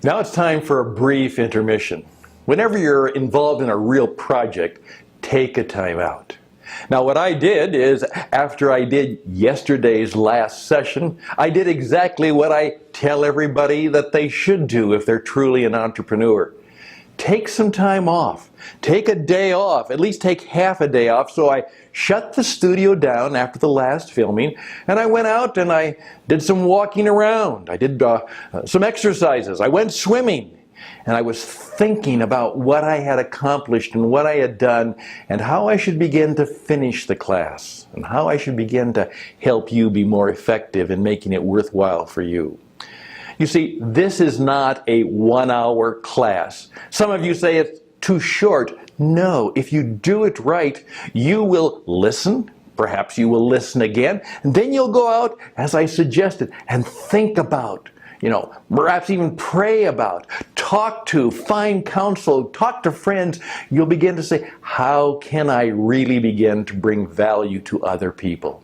Now it's time for a brief intermission. Whenever you're involved in a real project, take a time out. Now what I did is, after I did yesterday's last session, I did exactly what I tell everybody that they should do if they're truly an entrepreneur. Take some time off. Take a day off. At least take half a day off. So I shut the studio down after the last filming, and I went out and I did some walking around. I did some exercises. I went swimming. And I was thinking about what I had accomplished and what I had done and how I should begin to finish the class and how I should begin to help you be more effective in making it worthwhile for you. You see, this is not a 1-hour class. Some of you say it's too short. No, if you do it right, you will listen. Perhaps you will listen again. And then you'll go out, as I suggested, and think about, perhaps even pray about, talk to, find counsel, talk to friends. You'll begin to say, how can I really begin to bring value to other people?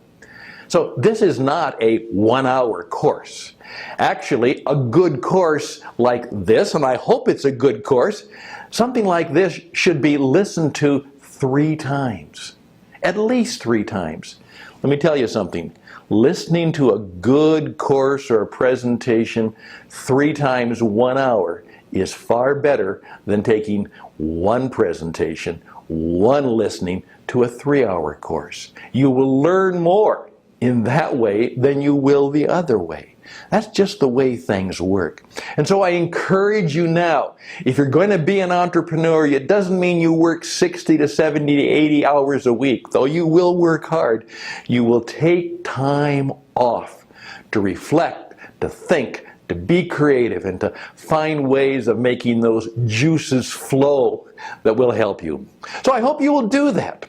So this is not a 1-hour course. Actually, a good course like this, and I hope it's a good course, something like this should be listened to 3 times. At least 3 times. Let me tell you something. Listening to a good course or a presentation 3 times 1 hour is far better than taking 1 presentation, 1 listening to a 3-hour course. You will learn more in that way than you will the other way. That's just the way things work. And so I encourage you now, if you're going to be an entrepreneur, it doesn't mean you work 60 to 70 to 80 hours a week. Though you will work hard, you will take time off to reflect, to think, to be creative, and to find ways of making those juices flow that will help you. So I hope you will do that.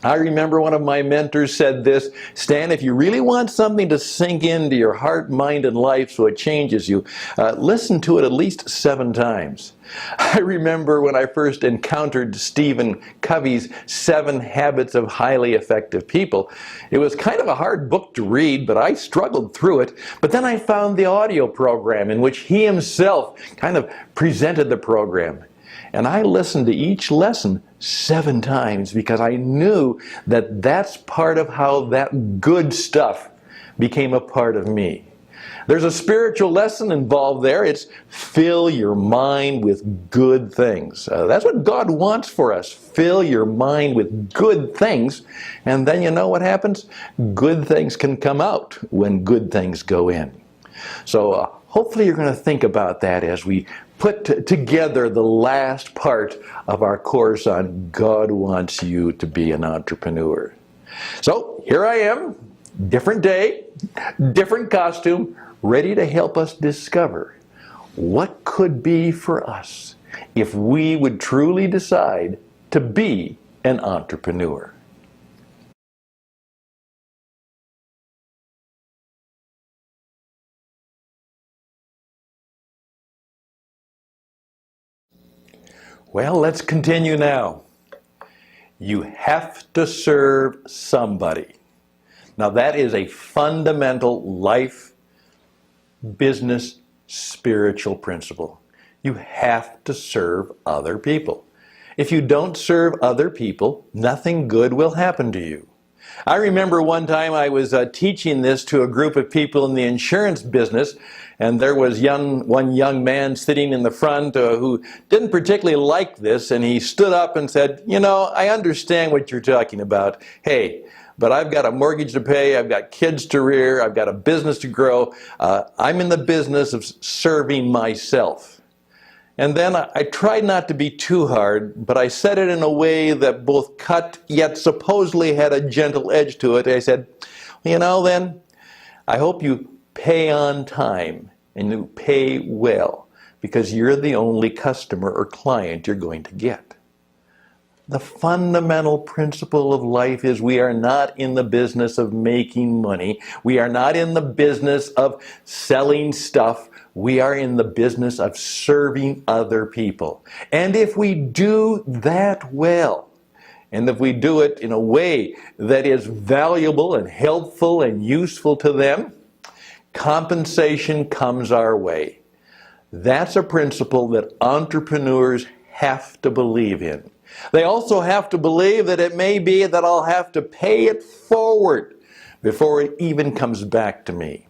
I remember one of my mentors said this, Stan, if you really want something to sink into your heart, mind, and life so it changes you, listen to it at least 7 times. I remember when I first encountered Stephen Covey's 7 Habits of Highly Effective People. It was kind of a hard book to read, but I struggled through it. But then I found the audio program in which he himself kind of presented the program. And I listened to each lesson 7 times because I knew that that's part of how that good stuff became a part of me. There's a spiritual lesson involved there. It's fill your mind with good things. That's what God wants for us. Fill your mind with good things. And then you know what happens? Good things can come out when good things go in. So hopefully you're going to think about that as we put together the last part of our course on God wants you to be an entrepreneur. So here I am, different day, different costume, ready to help us discover what could be for us if we would truly decide to be an entrepreneur. Well, let's continue now. You have to serve somebody. Now that is a fundamental life, business, spiritual principle. You have to serve other people. If you don't serve other people, nothing good will happen to you. I remember one time I was teaching this to a group of people in the insurance business, and there was one young man sitting in the front who didn't particularly like this, and he stood up and said, I understand what you're talking about. Hey, but I've got a mortgage to pay, I've got kids to rear, I've got a business to grow. I'm in the business of serving myself. And then I tried not to be too hard, but I said it in a way that both cut yet supposedly had a gentle edge to it. I said, then I hope you pay on time and you pay well, because you're the only customer or client you're going to get. The fundamental principle of life is we are not in the business of making money. We are not in the business of selling stuff. We are in the business of serving other people. And if we do that well, and if we do it in a way that is valuable and helpful and useful to them, compensation comes our way. That's a principle that entrepreneurs have to believe in. They also have to believe that it may be that I'll have to pay it forward before it even comes back to me.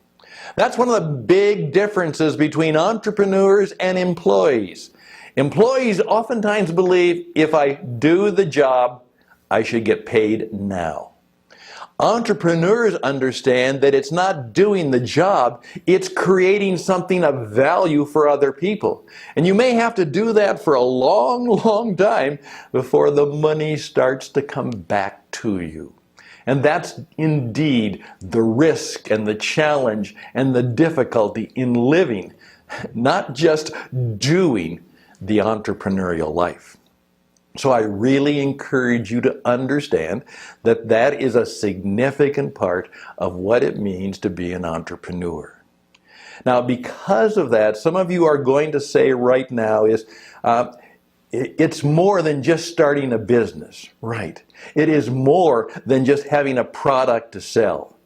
That's one of the big differences between entrepreneurs and employees. Employees oftentimes believe if I do the job, I should get paid now. Entrepreneurs understand that it's not doing the job, it's creating something of value for other people. And you may have to do that for a long, long time before the money starts to come back to you. And that's indeed the risk and the challenge and the difficulty in living, not just doing the entrepreneurial life. So I really encourage you to understand that that is a significant part of what it means to be an entrepreneur. Now, because of that, some of you are going to say right now is, it's more than just starting a business. Right. It is more than just having a product to sell.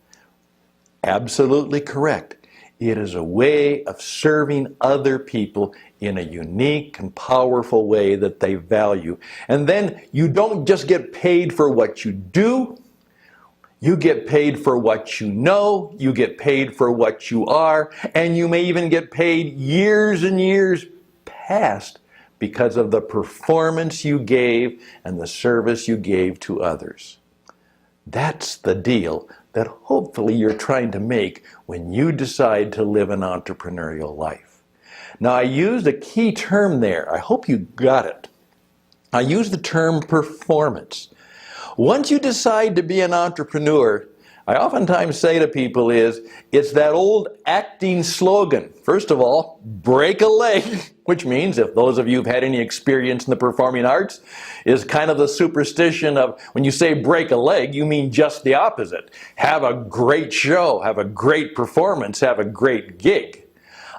Absolutely correct. It is a way of serving other people in a unique and powerful way that they value. And then you don't just get paid for what you do, you get paid for what you know, you get paid for what you are, and you may even get paid years and years past because of the performance you gave and the service you gave to others. That's the deal that hopefully you're trying to make when you decide to live an entrepreneurial life. Now, I used a key term there. I hope you got it. I used the term performance. Once you decide to be an entrepreneur, I oftentimes say to people it's that old acting slogan. First of all, break a leg, which means, if those of you who've had any experience in the performing arts, is kind of the superstition of when you say break a leg, you mean just the opposite. Have a great show, have a great performance, have a great gig.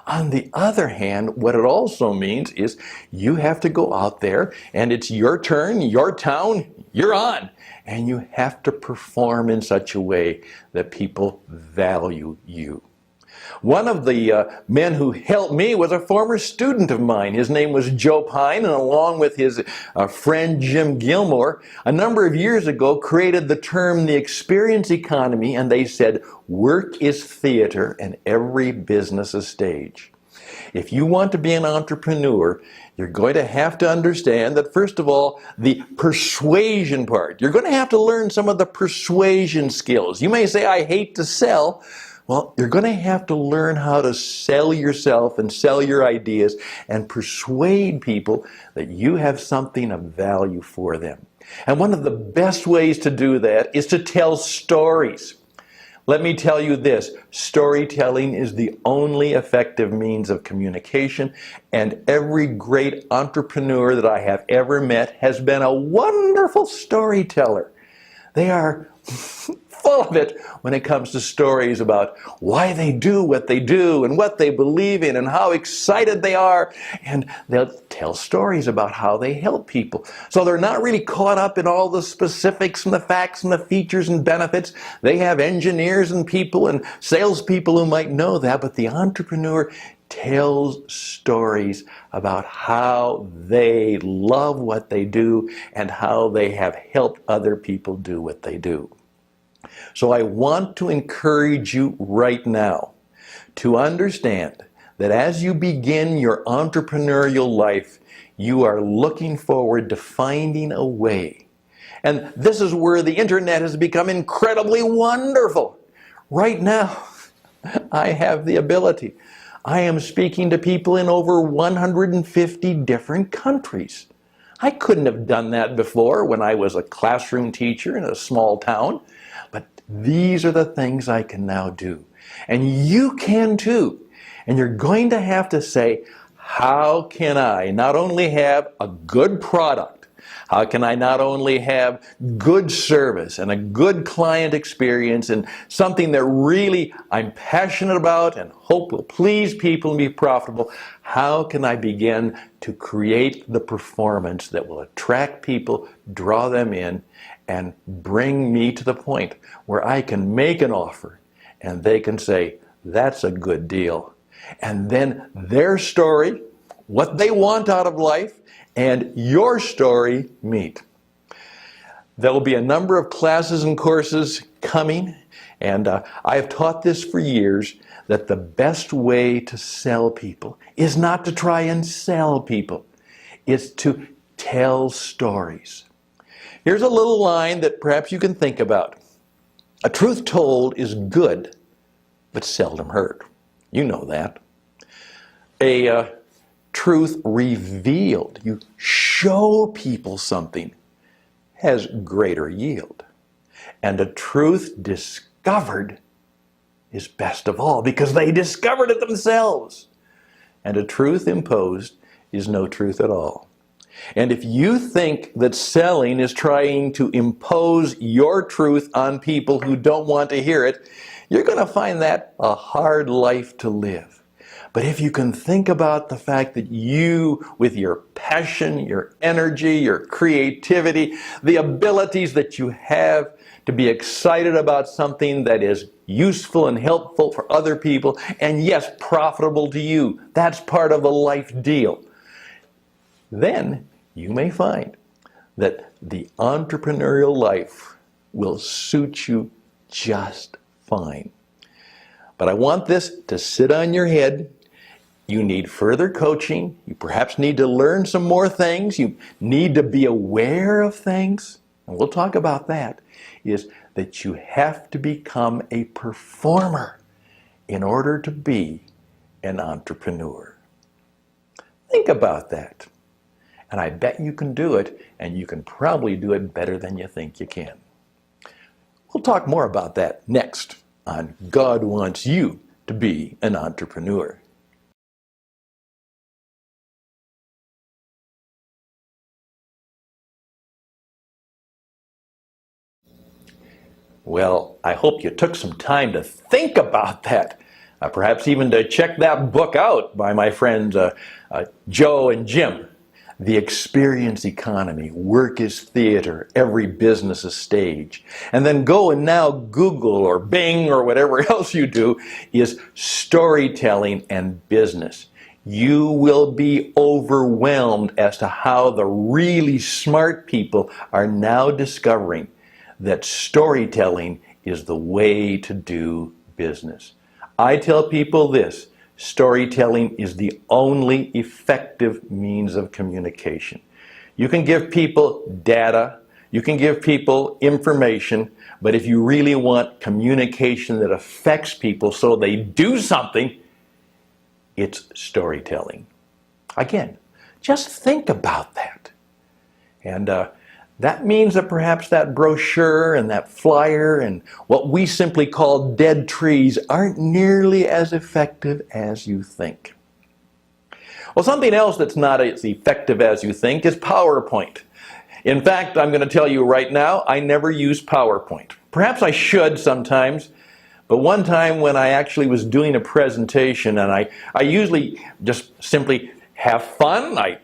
On the other hand, what it also means is you have to go out there and it's your turn, your town, you're on. And you have to perform in such a way that people value you. One of the men who helped me was a former student of mine. His name was Joe Pine, and along with his friend Jim Gilmore, a number of years ago created the term the experience economy, and they said, work is theater and every business a stage. If you want to be an entrepreneur, you're going to have to understand that, first of all, the persuasion part. You're going to have to learn some of the persuasion skills. You may say, I hate to sell. Well, you're going to have to learn how to sell yourself and sell your ideas and persuade people that you have something of value for them. And one of the best ways to do that is to tell stories. Let me tell you this, storytelling is the only effective means of communication, and every great entrepreneur that I have ever met has been a wonderful storyteller. They are full of it when it comes to stories about why they do what they do and what they believe in and how excited they are. And they'll tell stories about how they help people. So they're not really caught up in all the specifics and the facts and the features and benefits. They have engineers and people and salespeople who might know that, but the entrepreneur tells stories about how they love what they do and how they have helped other people do what they do. So I want to encourage you right now to understand that as you begin your entrepreneurial life, you are looking forward to finding a way. And this is where the internet has become incredibly wonderful. Right now, I have the ability. I am speaking to people in over 150 different countries. I couldn't have done that before when I was a classroom teacher in a small town. But these are the things I can now do. And you can too. And you're going to have to say, how can I not only have a good product, how can I not only have good service and a good client experience and something that really I'm passionate about and hope will please people and be profitable, how can I begin to create the performance that will attract people, draw them in, and bring me to the point where I can make an offer and they can say, that's a good deal. and then their story, what they want out of life, and your story meet. There will be a number of classes and courses coming, and I have taught this for years, that the best way to sell people is not to try and sell people. It's to tell stories. Here's a little line that perhaps you can think about. A truth told is good, but seldom heard. You know that. A truth revealed, you show people something, has greater yield. And a truth discovered is best of all because they discovered it themselves. And a truth imposed is no truth at all. And if you think that selling is trying to impose your truth on people who don't want to hear it, you're going to find that a hard life to live. But if you can think about the fact that you, with your passion, your energy, your creativity, the abilities that you have to be excited about something that is useful and helpful for other people, and yes, profitable to you, that's part of the life deal, then you may find that the entrepreneurial life will suit you just fine. But I want this to sit on your head. You need further coaching. You perhaps need to learn some more things. You need to be aware of things. And we'll talk about that. Is that you have to become a performer in order to be an entrepreneur. Think about that. And I bet you can do it, and you can probably do it better than you think you can. We'll talk more about that next on God Wants You to Be an Entrepreneur. Well, I hope you took some time to think about that. Perhaps even to check that book out by my friends Joe and Jim. The Experience Economy, Work is Theater, Every Business a Stage. And then go and now Google or Bing or whatever else you do is storytelling and business. You will be overwhelmed as to how the really smart people are now discovering that storytelling is the way to do business. I tell people this. Storytelling is the only effective means of communication. You can give people data, you can give people information, but if you really want communication that affects people so they do something, it's storytelling. Again, just think about that. And that means that perhaps that brochure and that flyer and what we simply call dead trees aren't nearly as effective as you think. Well, something else that's not as effective as you think is PowerPoint. In fact, I'm going to tell you right now, I never use PowerPoint. Perhaps I should sometimes, but one time when I actually was doing a presentation, and I usually just simply have fun, I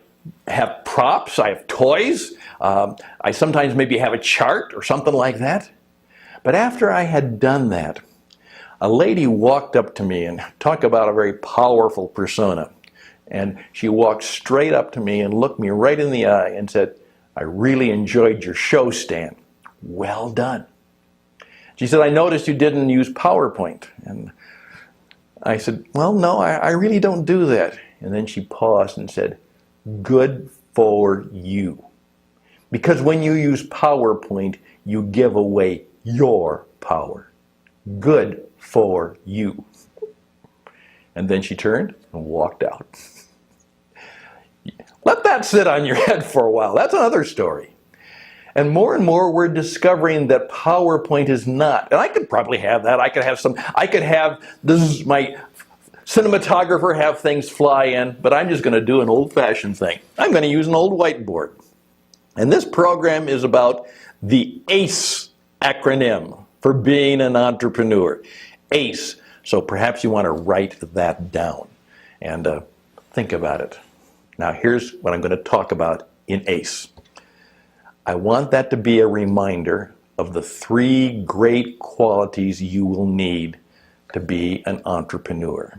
have props, I have toys, I sometimes maybe have a chart or something like that. But after I had done that, a lady walked up to me, and talk about a very powerful persona. And she walked straight up to me and looked me right in the eye and said, "I really enjoyed your show, Stan. Well done." She said, "I noticed you didn't use PowerPoint." And I said, "Well, no, I really don't do that." And then she paused and said, "Good for you. Because when you use PowerPoint, you give away your power. Good for you." And then she turned and walked out. Let that sit on your head for a while. That's another story. And more we're discovering that PowerPoint is not. And I could probably have that. I could have my cinematographer have things fly in, but I'm just going to do an old-fashioned thing. I'm going to use an old whiteboard. And this program is about the ACE acronym for being an entrepreneur. ACE. So perhaps you want to write that down and think about it. Now here's what I'm going to talk about in ACE. I want that to be a reminder of the 3 great qualities you will need to be an entrepreneur.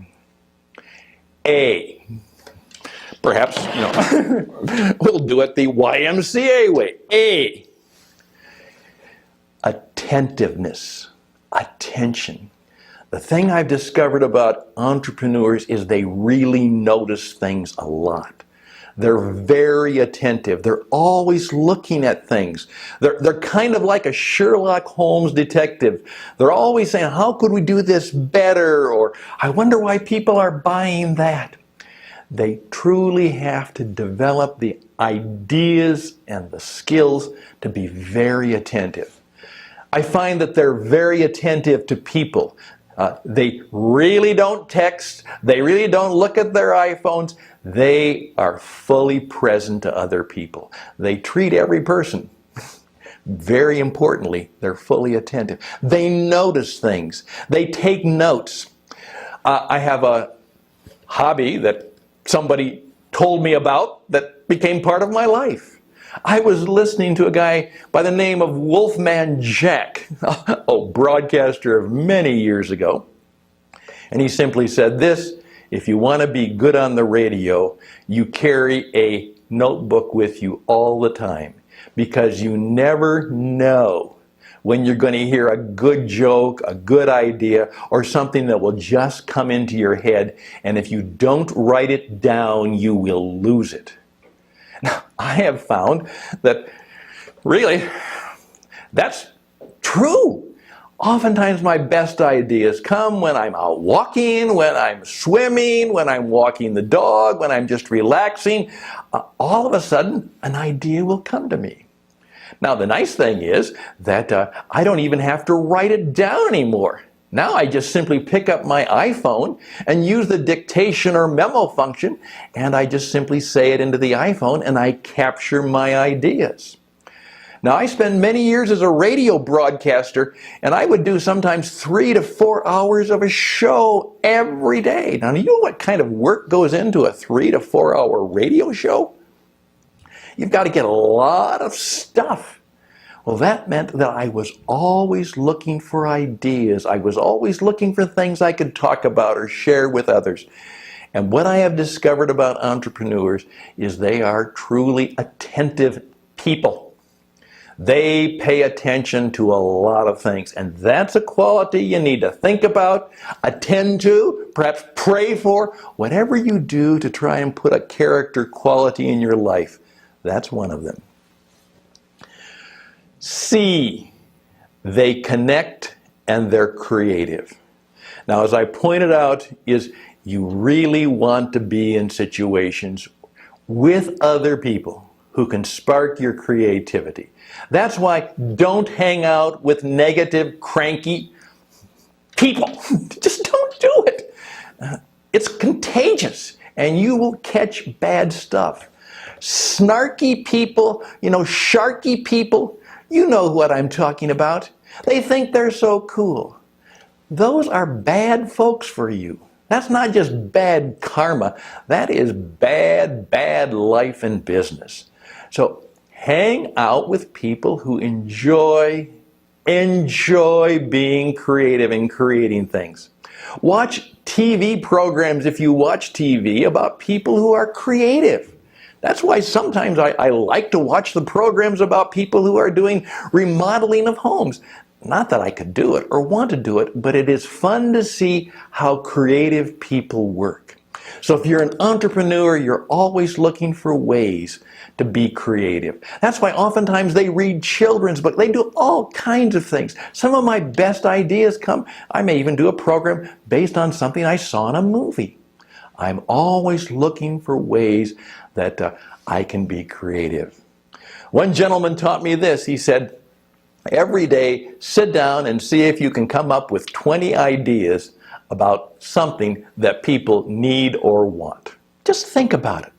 A. Perhaps, we'll do it the YMCA way. A. Attentiveness, attention. The thing I've discovered about entrepreneurs is they really notice things a lot. They're very attentive. They're always looking at things. They're kind of like a Sherlock Holmes detective. They're always saying, how could we do this better? Or, I wonder why people are buying that. They truly have to develop the ideas and the skills to be very attentive. I find that they're very attentive to people. They really don't text. They really don't look at their iPhones. They are fully present to other people. They treat every person. Very importantly, they're fully attentive. They notice things. They take notes. I have a hobby that somebody told me about that became part of my life. I was listening to a guy by the name of Wolfman Jack, a broadcaster of many years ago. And he simply said this: if you want to be good on the radio, you carry a notebook with you all the time, because you never know when you're going to hear a good joke, a good idea, or something that will just come into your head. And if you don't write it down, you will lose it. Now, I have found that really, that's true. Oftentimes my best ideas come when I'm out walking, when I'm swimming, when I'm walking the dog, when I'm just relaxing. All of a sudden, an idea will come to me. Now, the nice thing is that I don't even have to write it down anymore. Now I just simply pick up my iPhone and use the dictation or memo function, and I just simply say it into the iPhone and I capture my ideas. Now, I spent many years as a radio broadcaster, and I would do sometimes 3 to 4 hours of a show every day. Now, you know what kind of work goes into a 3 to 4 hour radio show? You've got to get a lot of stuff. Well, that meant that I was always looking for ideas. I was always looking for things I could talk about or share with others. And what I have discovered about entrepreneurs is they are truly attentive people. They pay attention to a lot of things, and that's a quality you need to think about, attend to, perhaps pray for. Whatever you do to try and put a character quality in your life, that's one of them. C, they connect and they're creative. Now, as I pointed out, is you really want to be in situations with other people who can spark your creativity. That's why don't hang out with negative, cranky people. Just don't do it. It's contagious, and you will catch bad stuff. Snarky people, sharky people, you know what I'm talking about. They think they're so cool. Those are bad folks for you. That's not just bad karma. That is bad life and business. So hang out with people who enjoy being creative and creating things. Watch TV programs, if you watch TV, about people who are creative. That's why sometimes I like to watch the programs about people who are doing remodeling of homes. Not that I could do it or want to do it, but it is fun to see how creative people work. So if you're an entrepreneur, you're always looking for ways to be creative. That's why oftentimes they read children's books. They do all kinds of things. Some of my best ideas I may even do a program based on something I saw in a movie. I'm always looking for ways that I can be creative. One gentleman taught me this. He said, every day, sit down and see if you can come up with 20 ideas about something that people need or want. Just think about it.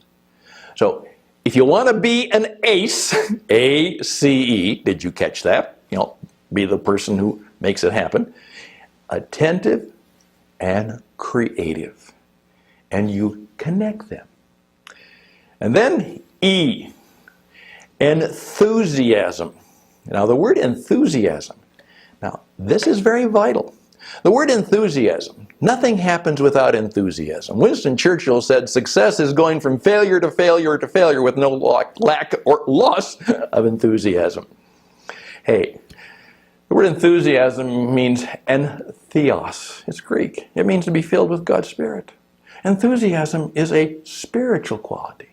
So, if you want to be an ace, A-C-E, did you catch that? Be the person who makes it happen. Attentive and creative. And you connect them. And then E, enthusiasm. Now, the word enthusiasm, this is very vital. The word enthusiasm Nothing happens without enthusiasm. Winston Churchill said, success is going from failure to failure to failure with no lack or loss of enthusiasm. Hey, the word enthusiasm means entheos. It's Greek. It means to be filled with God's Spirit. Enthusiasm is a spiritual quality.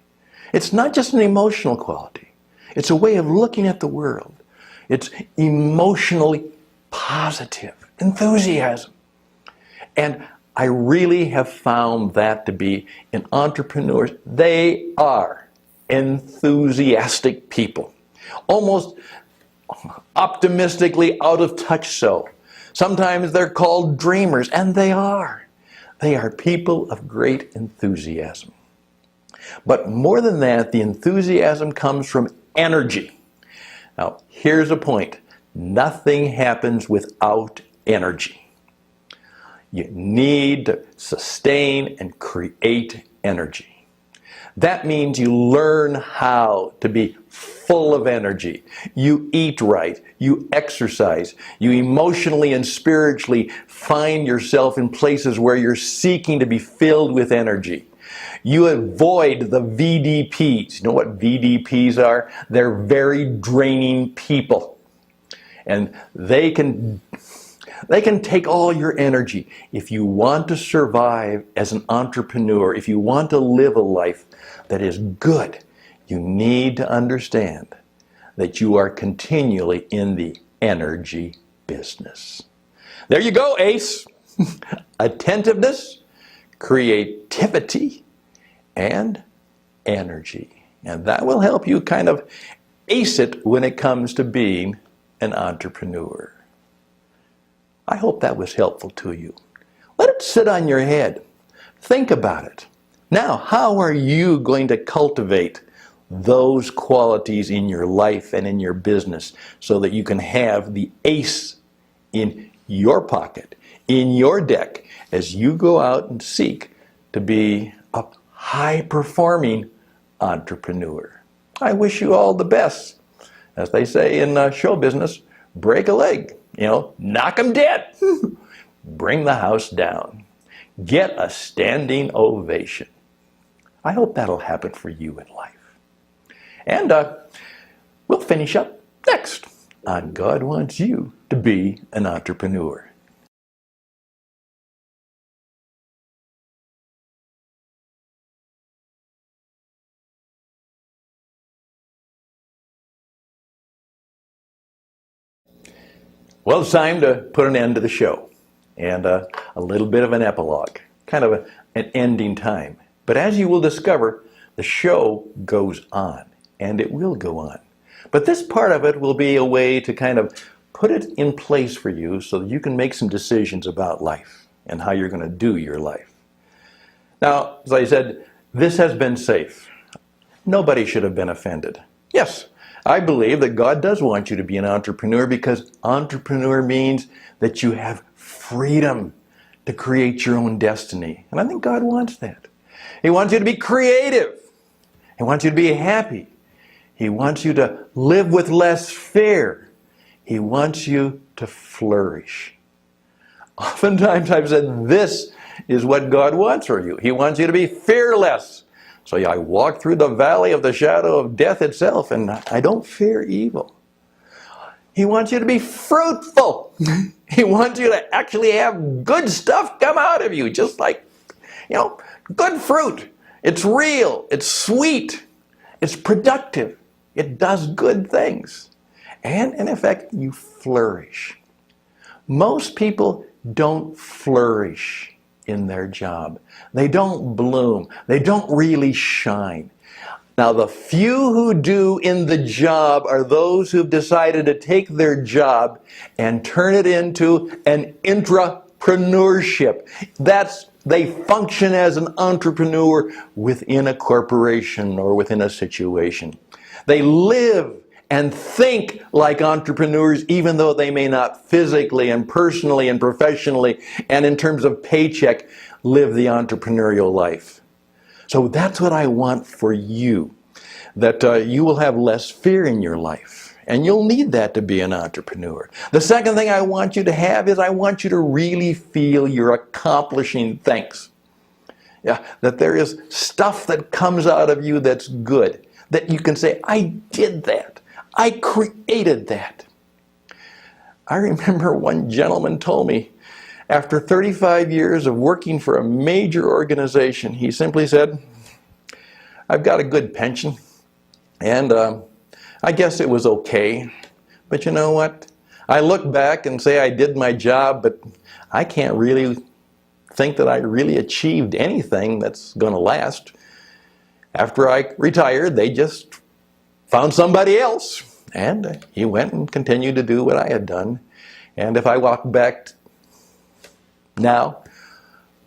It's not just an emotional quality. It's a way of looking at the world. It's emotionally positive. Enthusiasm. And I really have found that to be in entrepreneurs. They are enthusiastic people. Almost optimistically out of touch so. Sometimes they're called dreamers, and they are. They are people of great enthusiasm. But more than that, the enthusiasm comes from energy. Now, here's a point. Nothing happens without energy. You need to sustain and create energy. That means you learn how to be full of energy. You eat right. You exercise. You emotionally and spiritually find yourself in places where you're seeking to be filled with energy. You avoid the VDPs. You know what VDPs are? They're very draining people. And they can take all your energy. If you want to survive as an entrepreneur, if you want to live a life that is good, you need to understand that you are continually in the energy business. There you go, ACE. Attentiveness, creativity, and energy. And that will help you kind of ace it when it comes to being an entrepreneur. I hope that was helpful to you. Let it sit on your head. Think about it. Now, how are you going to cultivate those qualities in your life and in your business so that you can have the ace in your pocket, in your deck, as you go out and seek to be a high-performing entrepreneur? I wish you all the best. As they say in show business, break a leg. Knock them dead. Bring the house down. Get a standing ovation. I hope that'll happen for you in life. And we'll finish up next on God Wants You to Be an Entrepreneur. Well, it's time to put an end to the show and a little bit of an epilogue, kind of an ending time. But as you will discover, the show goes on, and it will go on. But this part of it will be a way to kind of put it in place for you so that you can make some decisions about life and how you're going to do your life. Now, as I said, this has been safe. Nobody should have been offended. Yes, I believe that God does want you to be an entrepreneur because entrepreneur means that you have freedom to create your own destiny. And I think God wants that. He wants you to be creative. He wants you to be happy. He wants you to live with less fear. He wants you to flourish. Oftentimes I've said this is what God wants for you. He wants you to be fearless. So I walk through the valley of the shadow of death itself, and I don't fear evil. He wants you to be fruitful. He wants you to actually have good stuff come out of you, just like, good fruit. It's real. It's sweet. It's productive. It does good things. And in effect, you flourish. Most people don't flourish in their job. They don't bloom. They don't really shine. Now, the few who do in the job are those who've decided to take their job and turn it into an intrapreneurship. They function as an entrepreneur within a corporation or within a situation. They live and think like entrepreneurs, even though they may not physically and personally and professionally and in terms of paycheck live the entrepreneurial life. So that's what I want for you, that you will have less fear in your life And you'll need that to be an entrepreneur. The second thing I want you to have is I want you to really feel you're accomplishing things. Yeah, that there is stuff that comes out of you that's good. That you can say, I did that. I created that. I remember one gentleman told me, after 35 years of working for a major organization, he simply said, I've got a good pension, and I guess it was okay. But you know what? I look back and say I did my job, but I can't really think that I really achieved anything that's going to last. After I retired, they just found somebody else. And he went and continued to do what I had done. And if I walked back now,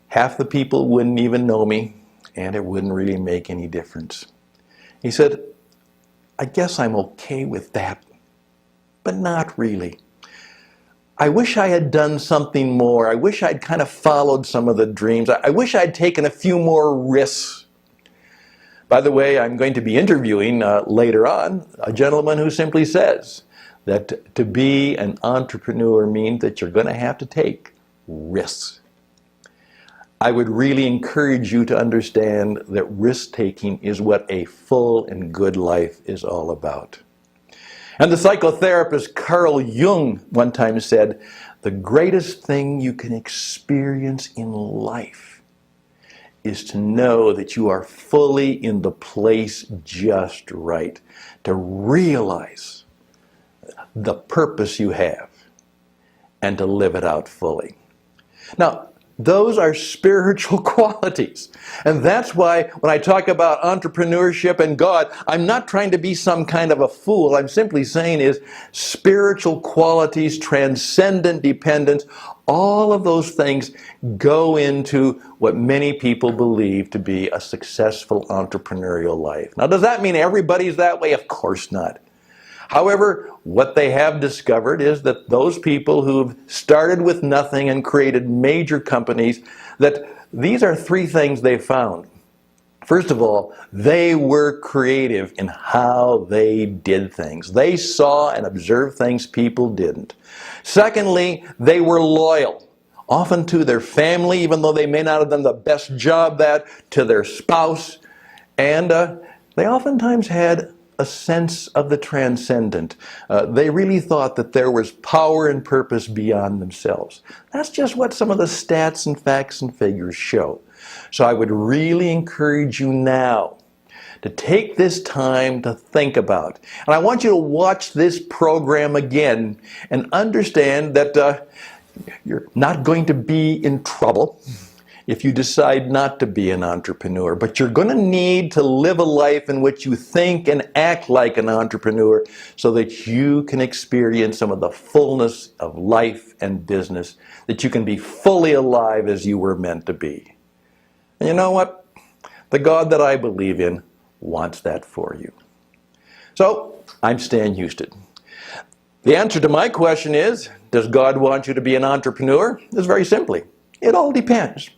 half the people wouldn't even know me, and it wouldn't really make any difference. He said, I guess I'm okay with that, but not really. I wish I had done something more. I wish I'd kind of followed some of the dreams. I wish I'd taken a few more risks. By the way, I'm going to be interviewing later on a gentleman who simply says that to be an entrepreneur means that you're going to have to take risks. I would really encourage you to understand that risk-taking is what a full and good life is all about. And the psychotherapist Carl Jung one time said, the greatest thing you can experience in life is to know that you are fully in the place just right, to realize the purpose you have and to live it out fully. Now, those are spiritual qualities. And that's why when I talk about entrepreneurship and God, I'm not trying to be some kind of a fool. I'm simply saying is spiritual qualities, transcendent dependence, all of those things go into what many people believe to be a successful entrepreneurial life. Now, does that mean everybody's that way? Of course not. However, what they have discovered is that those people who've started with nothing and created major companies, that these are three things they found. First of all, they were creative in how they did things. They saw and observed things people didn't. Secondly, they were loyal, often to their family, even though they may not have done the best job at, to their spouse. And they oftentimes had a sense of the transcendent. They really thought that there was power and purpose beyond themselves. That's just what some of the stats and facts and figures show. So I would really encourage you now to take this time to think about. And I want you to watch this program again and understand that you're not going to be in trouble if you decide not to be an entrepreneur, but you're going to need to live a life in which you think and act like an entrepreneur so that you can experience some of the fullness of life and business, that you can be fully alive as you were meant to be. And you know what? The God that I believe in wants that for you. So, I'm Stan Hustad. The answer to my question is, does God want you to be an entrepreneur? It's very simply, it all depends.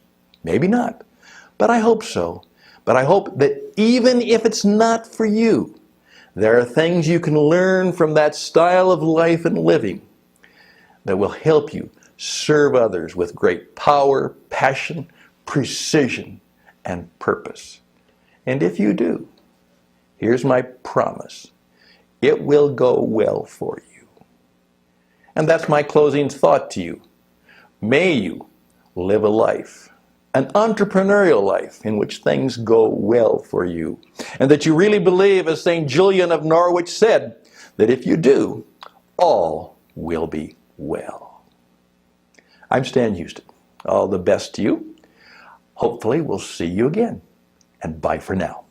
Maybe not, but I hope so. But I hope that even if it's not for you, there are things you can learn from that style of life and living that will help you serve others with great power, passion, precision, and purpose. And if you do, here's my promise. It will go well for you. And that's my closing thought to you. May you live a life, an entrepreneurial life in which things go well for you. And that you really believe, as St. Julian of Norwich said, that if you do, all will be well. I'm Stan Hustad. All the best to you. Hopefully we'll see you again. And bye for now.